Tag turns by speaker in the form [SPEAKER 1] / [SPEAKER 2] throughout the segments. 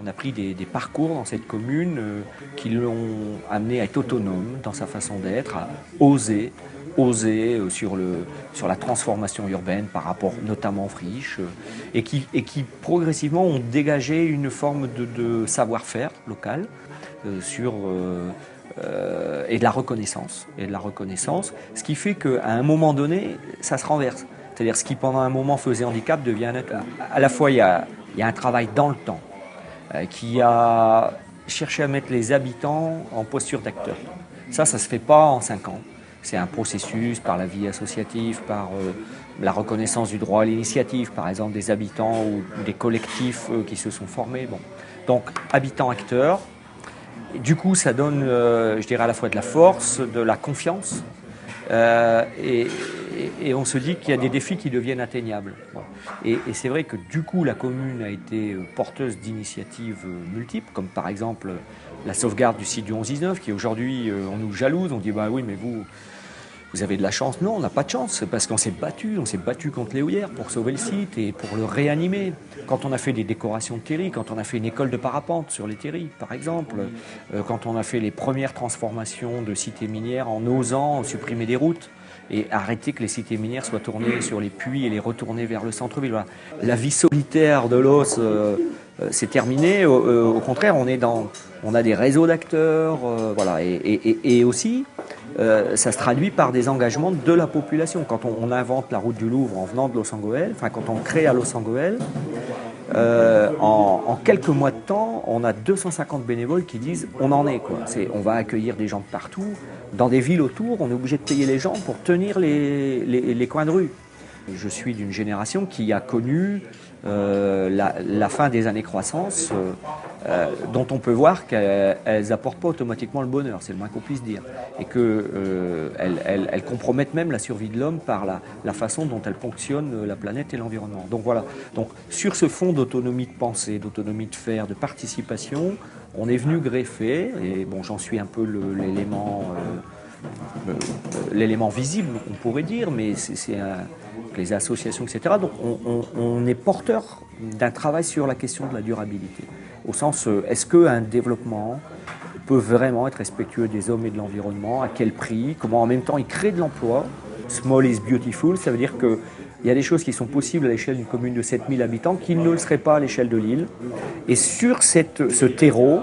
[SPEAKER 1] On a pris des parcours dans cette commune qui l'ont amené à être autonome dans sa façon d'être, à oser sur la transformation urbaine par rapport notamment aux friches, et qui progressivement ont dégagé une forme de savoir-faire local et de la reconnaissance. Ce qui fait qu'à un moment donné, ça se renverse. C'est-à-dire ce qui pendant un moment faisait handicap devient à la fois il y a un travail dans le temps qui a cherché à mettre les habitants en posture d'acteurs. Ça se fait pas en 5 ans. C'est un processus par la vie associative, par la reconnaissance du droit à l'initiative, par exemple des habitants ou des collectifs qui se sont formés. Bon. Donc habitants-acteurs. Du coup, ça donne, je dirais, à la fois de la force, de la confiance, et on se dit qu'il y a des défis qui deviennent atteignables. Bon. Et c'est vrai que du coup, la commune a été porteuse d'initiatives multiples, comme par exemple la sauvegarde du site du 11-19, qui aujourd'hui, on nous jalouse, on dit bah oui, mais vous avez de la chance. Non, on n'a pas de chance, parce qu'on s'est battu contre les houillères pour sauver le site et pour le réanimer. Quand on a fait des décorations de terri, quand on a fait une école de parapente sur les terris, par exemple, quand on a fait les premières transformations de cités minières en osant supprimer des routes et arrêter que les cités minières soient tournées sur les puits et les retourner vers le centre-ville. Voilà. La vie solitaire de l'os c'est terminé. Au contraire, on a des réseaux d'acteurs, voilà, et aussi ça se traduit par des engagements de la population. Quand on invente la route du Louvre en venant de Los Angeles, enfin quand on crée à Los Angeles, en quelques mois de temps, on a 250 bénévoles qui disent on en est quoi. On va accueillir des gens de partout, dans des villes autour, on est obligé de payer les gens pour tenir les coins de rue. Je suis d'une génération qui a connu la fin des années croissance, dont on peut voir qu'elles n'apportent pas automatiquement le bonheur, c'est le moins qu'on puisse dire, et qu'elles compromettent même la survie de l'homme par la façon dont elles ponctionnent la planète et l'environnement. Donc voilà, donc, sur ce fond d'autonomie de pensée, d'autonomie de faire, de participation, on est venu greffer, et bon, j'en suis un peu l'élément visible, on pourrait dire, mais c'est les associations, etc. Donc on est porteur d'un travail sur la question de la durabilité. Au sens, est-ce qu'un développement peut vraiment être respectueux des hommes et de l'environnement? À quel prix? Comment en même temps il crée de l'emploi? Small is beautiful, ça veut dire qu'il y a des choses qui sont possibles à l'échelle d'une commune de 7000 habitants qui ne le seraient pas à l'échelle de l'île. Et sur ce terreau,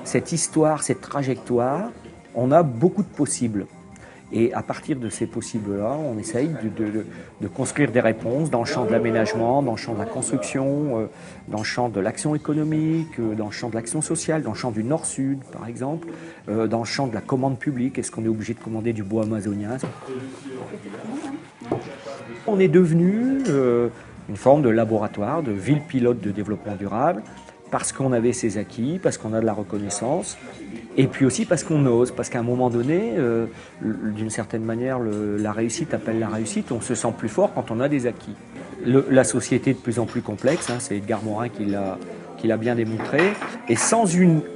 [SPEAKER 1] cette histoire, cette trajectoire, on a beaucoup de possibles. Et à partir de ces possibles-là, on essaye de construire des réponses dans le champ de l'aménagement, dans le champ de la construction, dans le champ de l'action économique, dans le champ de l'action sociale, dans le champ du Nord-Sud, par exemple, dans le champ de la commande publique. Est-ce qu'on est obligé de commander du bois amazonien? On est devenu une forme de laboratoire, de ville pilote de développement durable, parce qu'on avait ses acquis, parce qu'on a de la reconnaissance, et puis aussi parce qu'on ose, parce qu'à un moment donné, d'une certaine manière, la réussite appelle la réussite, on se sent plus fort quand on a des acquis. La société est de plus en plus complexe, hein, c'est Edgar Morin qui l'a bien démontré, et sans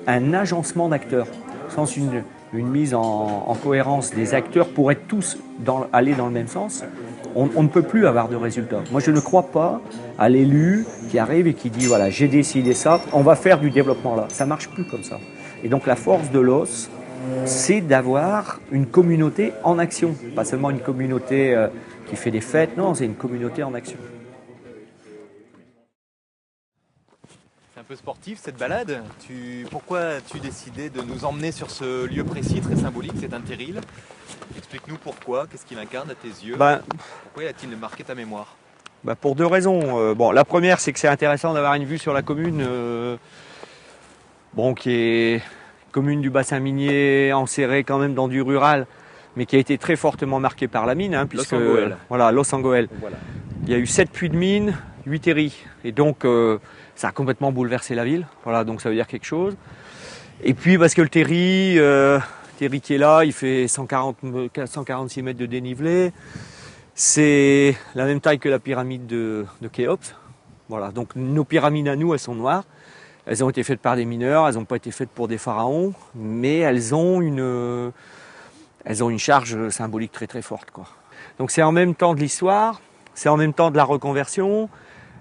[SPEAKER 1] un agencement d'acteurs, sans une mise en cohérence des acteurs pour être tous aller dans le même sens, on ne peut plus avoir de résultats. Moi, je ne crois pas à l'élu qui arrive et qui dit voilà, j'ai décidé ça, on va faire du développement là. Ça ne marche plus comme ça. Et donc la force de l'os, c'est d'avoir une communauté en action. Pas seulement une communauté qui fait des fêtes, non, c'est une communauté en action.
[SPEAKER 2] C'est un peu sportif cette balade. Pourquoi as-tu décidé de nous emmener sur ce lieu précis, très symbolique, c'est un terril? Explique-nous pourquoi, qu'est-ce qu'il incarne à tes yeux? Pourquoi a-t-il marqué ta mémoire?
[SPEAKER 1] Pour deux raisons. La première, c'est que c'est intéressant d'avoir une vue sur la commune, qui est commune du bassin minier, enserrée quand même dans du rural, mais qui a été très fortement marquée par la mine, hein, puisque Los Angeles. Voilà. Il y a eu 7 puits de mine, 8 terris, et donc ça a complètement bouleversé la ville. Voilà, donc ça veut dire quelque chose. Et puis parce que le terri qui est là, il fait 146 mètres de dénivelé. C'est la même taille que la pyramide de Khéops. Voilà, donc nos pyramides à nous, elles sont noires. Elles ont été faites par des mineurs, elles n'ont pas été faites pour des pharaons, mais elles ont une charge symbolique très très forte, quoi. Donc c'est en même temps de l'histoire, c'est en même temps de la reconversion,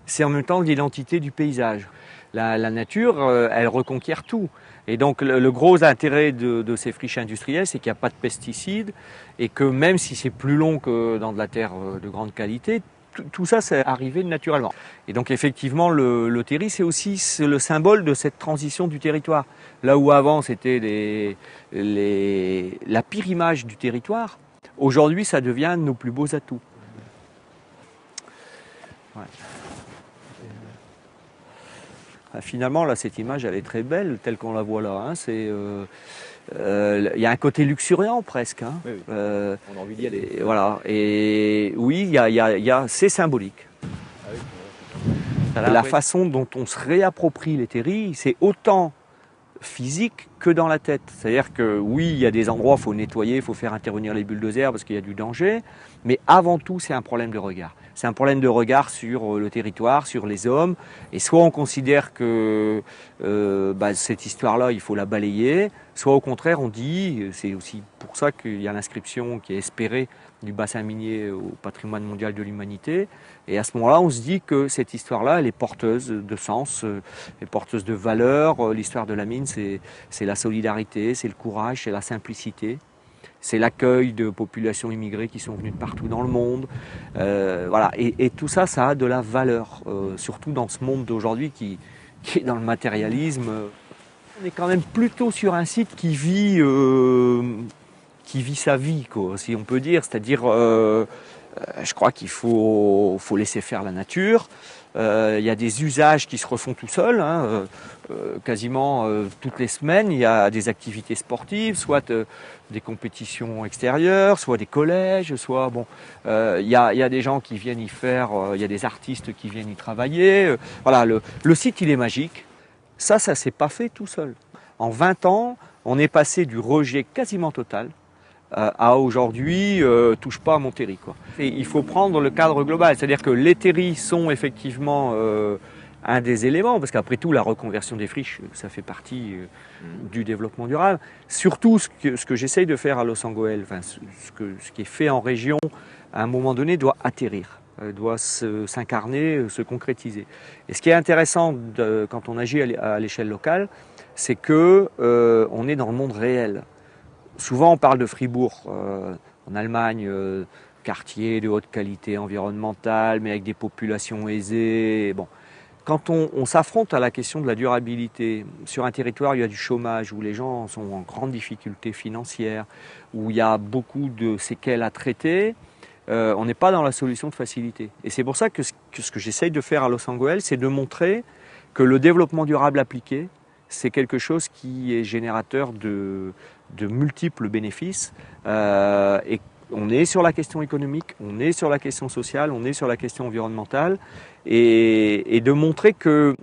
[SPEAKER 1] c'est en même temps de l'identité du paysage. La nature, elle reconquiert tout. Et donc le gros intérêt de ces friches industrielles, c'est qu'il n'y a pas de pesticides et que même si c'est plus long que dans de la terre de grande qualité, tout ça, c'est arrivé naturellement. Et donc effectivement, le terri, c'est aussi le symbole de cette transition du territoire. Là où avant, c'était la pire image du territoire, aujourd'hui, ça devient un de nos plus beaux atouts. Ouais. Finalement, là, cette image, elle est très belle, telle qu'on la voit là. Hein. Y a un côté luxuriant presque. Hein.
[SPEAKER 2] Oui, oui. On a envie d'y aller.
[SPEAKER 1] Voilà. Et oui, c'est symbolique.
[SPEAKER 2] Ah oui.
[SPEAKER 1] La façon dont on se réapproprie les terris, c'est autant physique que dans la tête. C'est-à-dire que oui, il y a des endroits où il faut nettoyer, il faut faire intervenir les bulldozers parce qu'il y a du danger, mais avant tout, c'est un problème de regard. C'est un problème de regard sur le territoire, sur les hommes, et soit on considère que cette histoire-là, il faut la balayer, soit au contraire, on dit, c'est aussi pour ça qu'il y a l'inscription qui est espérée du bassin minier au patrimoine mondial de l'humanité, et à ce moment-là, on se dit que cette histoire-là, elle est porteuse de sens, elle est porteuse de valeurs. L'histoire de la mine, c'est la solidarité, c'est le courage, c'est la simplicité. C'est l'accueil de populations immigrées qui sont venues de partout dans le monde. Voilà. Et tout ça, ça a de la valeur, surtout dans ce monde d'aujourd'hui qui est dans le matérialisme. On est quand même plutôt sur un site qui vit sa vie, quoi, si on peut dire. C'est-à-dire, je crois qu'il faut laisser faire la nature. Il y a des usages qui se refont tout seuls. Hein. Quasiment toutes les semaines, il y a des activités sportives, soit des compétitions extérieures, soit des collèges, soit il y a des gens qui viennent y faire, il y a des artistes qui viennent y travailler. Voilà, le site il est magique. Ça s'est pas fait tout seul. En 20 ans, on est passé du rejet quasiment total à aujourd'hui, touche pas à mon terri, quoi. Et il faut prendre le cadre global, c'est-à-dire que les terris sont effectivement un des éléments, parce qu'après tout, la reconversion des friches, ça fait partie du développement durable. Surtout, ce que j'essaye de faire à Los Angeles, enfin, ce qui est fait en région, à un moment donné, doit atterrir, doit s'incarner, se concrétiser. Et ce qui est intéressant quand on agit à l'échelle locale, c'est que on est dans le monde réel. Souvent, on parle de Fribourg, en Allemagne, quartier de haute qualité environnementale, mais avec des populations aisées. Bon. Quand on s'affronte à la question de la durabilité, sur un territoire où il y a du chômage, où les gens sont en grande difficulté financière, où il y a beaucoup de séquelles à traiter, on n'est pas dans la solution de facilité. Et c'est pour ça que ce que j'essaye de faire à Los Angeles, c'est de montrer que le développement durable appliqué, c'est quelque chose qui est générateur de multiples bénéfices. Et on est sur la question économique, on est sur la question sociale, on est sur la question environnementale. Et de montrer que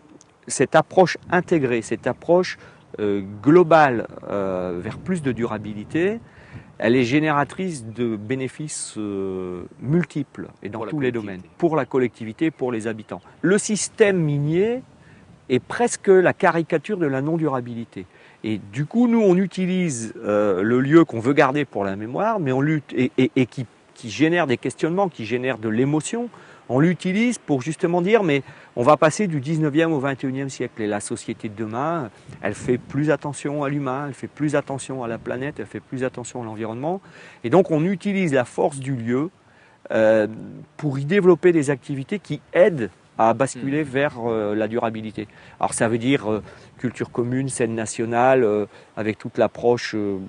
[SPEAKER 1] cette approche intégrée, cette approche globale vers plus de durabilité, elle est génératrice de bénéfices multiples et dans tous les domaines, pour la collectivité, pour les habitants. Le système minier est presque la caricature de la non-durabilité. Et du coup, nous, on utilise le lieu qu'on veut garder pour la mémoire, mais et qui génère des questionnements, qui génère de l'émotion. On l'utilise pour justement dire, mais on va passer du 19e au 21e siècle. Et la société de demain, elle fait plus attention à l'humain, elle fait plus attention à la planète, elle fait plus attention à l'environnement. Et donc, on utilise la force du lieu pour y développer des activités qui aident à basculer vers la durabilité. Alors ça veut dire culture commune, scène nationale, avec toute l'approche de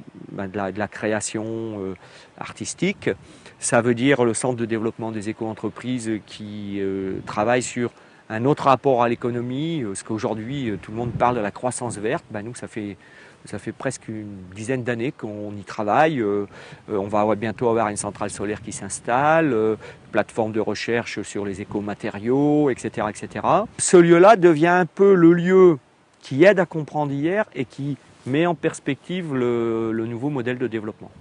[SPEAKER 1] la création artistique. Ça veut dire le centre de développement des éco-entreprises qui travaille sur un autre rapport à l'économie, parce qu'aujourd'hui tout le monde parle de la croissance verte. Nous, ça fait presque une dizaine d'années qu'on y travaille. On va bientôt avoir une centrale solaire qui s'installe, plateforme de recherche sur les écomatériaux, etc., etc. Ce lieu-là devient un peu le lieu qui aide à comprendre hier et qui met en perspective le nouveau modèle de développement.